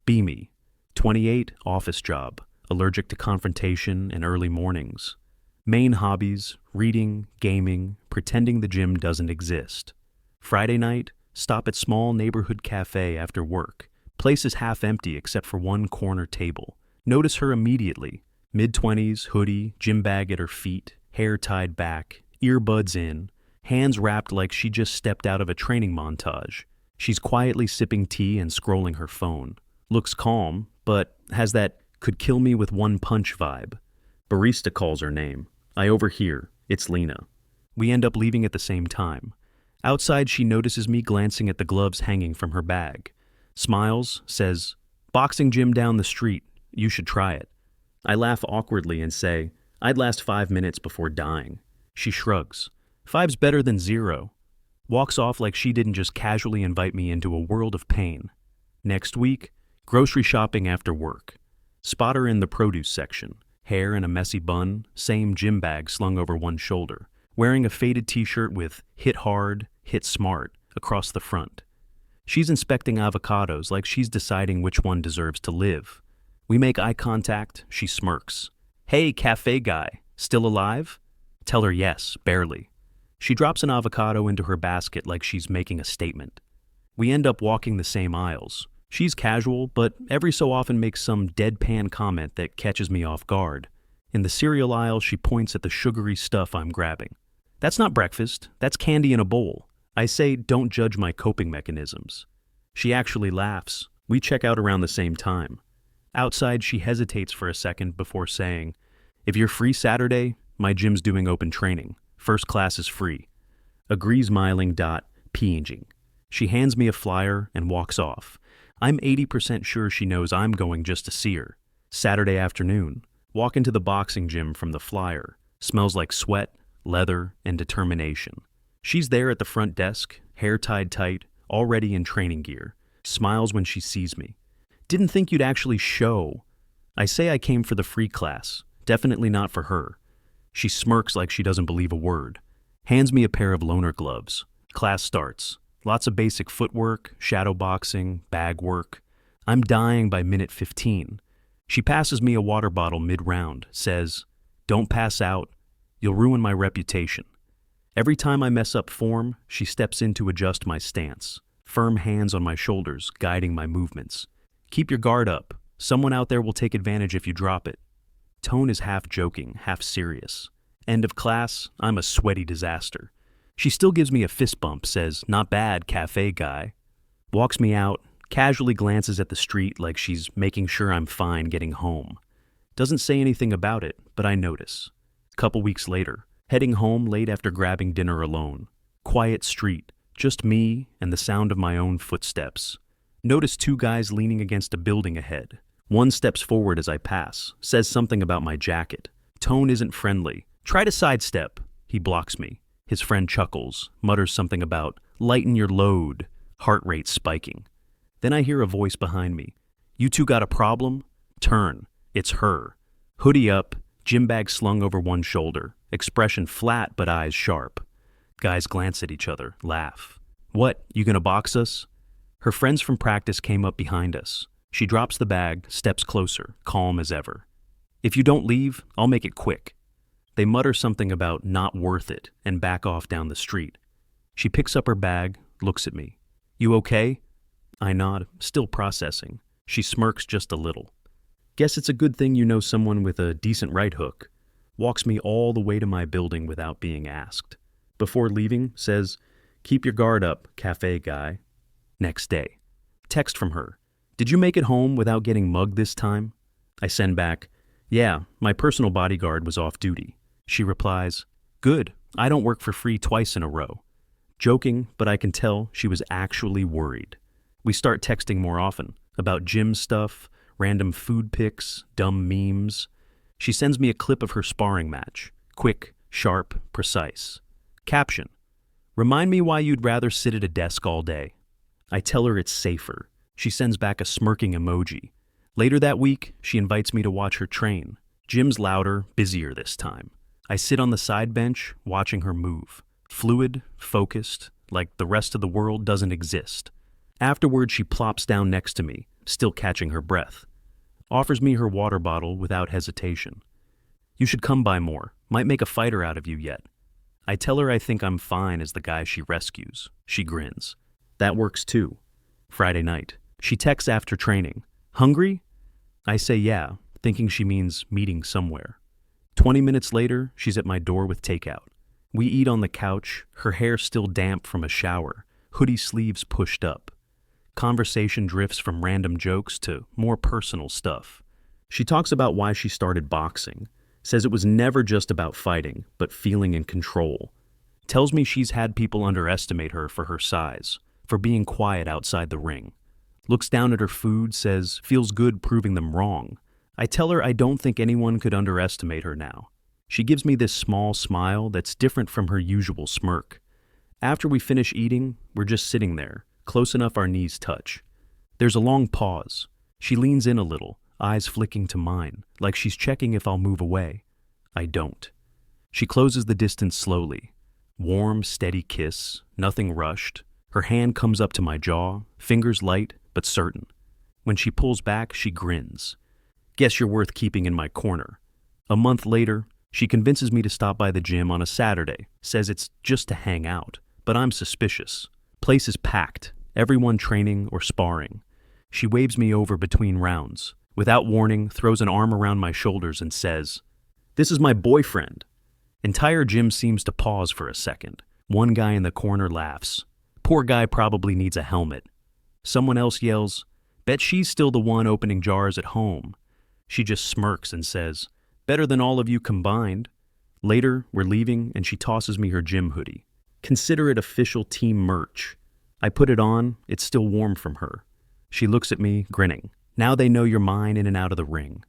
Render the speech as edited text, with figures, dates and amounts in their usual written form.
Beamy, 28, office job, allergic to confrontation and early mornings. Main hobbies, reading, gaming, pretending the gym doesn't exist. Friday night, stop at small neighborhood cafe after work. Place is half empty except for one corner table. Notice her immediately. Mid-20s, hoodie, gym bag at her feet, hair tied back, earbuds in, hands wrapped like she just stepped out of a training montage. She's quietly sipping tea and scrolling her phone. Looks calm, but has that could kill me with one punch vibe. Barista calls her name. I overhear. It's Lena. We end up leaving at the same time. Outside, she notices me glancing at the gloves hanging from her bag. Smiles, says, "Boxing gym down the street. You should try it." I laugh awkwardly and say, "I'd last 5 minutes before dying." She shrugs. "5's better than 0. Walks off like she didn't just casually invite me into a world of pain. Next week, grocery shopping after work. Spot her in the produce section. Hair in a messy bun, same gym bag slung over one shoulder, wearing a faded t-shirt with "Hit Hard, Hit Smart" across the front. She's inspecting avocados like she's deciding which one deserves to live. We make eye contact, she smirks. "Hey, cafe guy, still alive?" Tell her yes, barely. She drops an avocado into her basket like she's making a statement. We end up walking the same aisles. She's casual, but every so often makes some deadpan comment that catches me off guard. In the cereal aisle, she points at the sugary stuff I'm grabbing. "That's not breakfast, that's candy in a bowl." I say, "Don't judge my coping mechanisms." She actually laughs. We check out around the same time. Outside, she hesitates for a second before saying, "If you're free Saturday, my gym's doing open training. First class is free." Agrees smiling. Peeing. She hands me a flyer and walks off. I'm 80% sure she knows I'm going just to see her. Saturday afternoon. Walk into the boxing gym from the flyer. Smells like sweat, leather, and determination. She's there at the front desk, hair tied tight, already in training gear. Smiles when she sees me. "Didn't think you'd actually show." I say I came for the free class. Definitely not for her. She smirks like she doesn't believe a word. Hands me a pair of loaner gloves. Class starts. Lots of basic footwork, shadow boxing, bag work. I'm dying by minute 15. She passes me a water bottle mid-round, says, "Don't pass out. You'll ruin my reputation." Every time I mess up form, she steps in to adjust my stance. Firm hands on my shoulders, guiding my movements. "Keep your guard up. Someone out there will take advantage if you drop it." Tone is half joking, half serious. End of class, I'm a sweaty disaster. She still gives me a fist bump, says, "Not bad, cafe guy." Walks me out, casually glances at the street like she's making sure I'm fine getting home. Doesn't say anything about it, but I notice. Couple weeks later, heading home late after grabbing dinner alone. Quiet street, just me and the sound of my own footsteps. Notice 2 guys leaning against a building ahead. One steps forward as I pass, says something about my jacket. Tone isn't friendly. "Try to sidestep." He blocks me. His friend chuckles, mutters something about "lighten your load," heart rate spiking. Then I hear a voice behind me. "You two got a problem?" Turn. It's her. Hoodie up, gym bag slung over one shoulder, expression flat but eyes sharp. Guys glance at each other, laugh. "What, you gonna box us?" Her friends from practice came up behind us. She drops the bag, steps closer, calm as ever. "If you don't leave, I'll make it quick." They mutter something about "not worth it" and back off down the street. She picks up her bag, looks at me. "You okay?" I nod, still processing. She smirks just a little. "Guess it's a good thing you know someone with a decent right hook." Walks me all the way to my building without being asked. Before leaving, says, "Keep your guard up, cafe guy." Next day. Text from her. "Did you make it home without getting mugged this time?" I send back, "Yeah, my personal bodyguard was off duty." She replies, "Good, I don't work for free twice in a row." Joking, but I can tell she was actually worried. We start texting more often, about gym stuff, random food pics, dumb memes. She sends me a clip of her sparring match. Quick, sharp, precise. Caption: "Remind me why you'd rather sit at a desk all day." I tell her it's safer. She sends back a smirking emoji. Later that week, she invites me to watch her train. Gym's louder, busier this time. I sit on the side bench, watching her move. Fluid, focused, like the rest of the world doesn't exist. Afterward, she plops down next to me, still catching her breath. Offers me her water bottle without hesitation. You should come by more. Might make a fighter out of you yet. I tell her I think I'm fine as the guy she rescues. She grins. That works too. Friday night. She texts after training. Hungry? I say yeah, thinking she means meeting somewhere. 20 minutes later, she's at my door with takeout. We eat on the couch, her hair still damp from a shower, hoodie sleeves pushed up. Conversation drifts from random jokes to more personal stuff. She talks about why she started boxing, says it was never just about fighting, but feeling in control. Tells me she's had people underestimate her for her size, for being quiet outside the ring. Looks down at her food, says feels good proving them wrong. I tell her I don't think anyone could underestimate her now. She gives me this small smile that's different from her usual smirk. After we finish eating, we're just sitting there, close enough our knees touch. There's a long pause. She leans in a little, eyes flicking to mine, like she's checking if I'll move away. I don't. She closes the distance slowly. Warm, steady kiss, nothing rushed. Her hand comes up to my jaw, fingers light but certain. When she pulls back, she grins. Guess you're worth keeping in my corner. A month later, she convinces me to stop by the gym on a Saturday, says it's just to hang out, but I'm suspicious. Place is packed, everyone training or sparring. She waves me over between rounds. Without warning, throws an arm around my shoulders and says, "This is my boyfriend." Entire gym seems to pause for a second. One guy in the corner laughs. Poor guy probably needs a helmet. Someone else yells, "Bet she's still the one opening jars at home." She just smirks and says, "Better than all of you combined." Later, we're leaving and she tosses me her gym hoodie. Consider it official team merch. I put it on, it's still warm from her. She looks at me, grinning. Now they know you're mine in and out of the ring.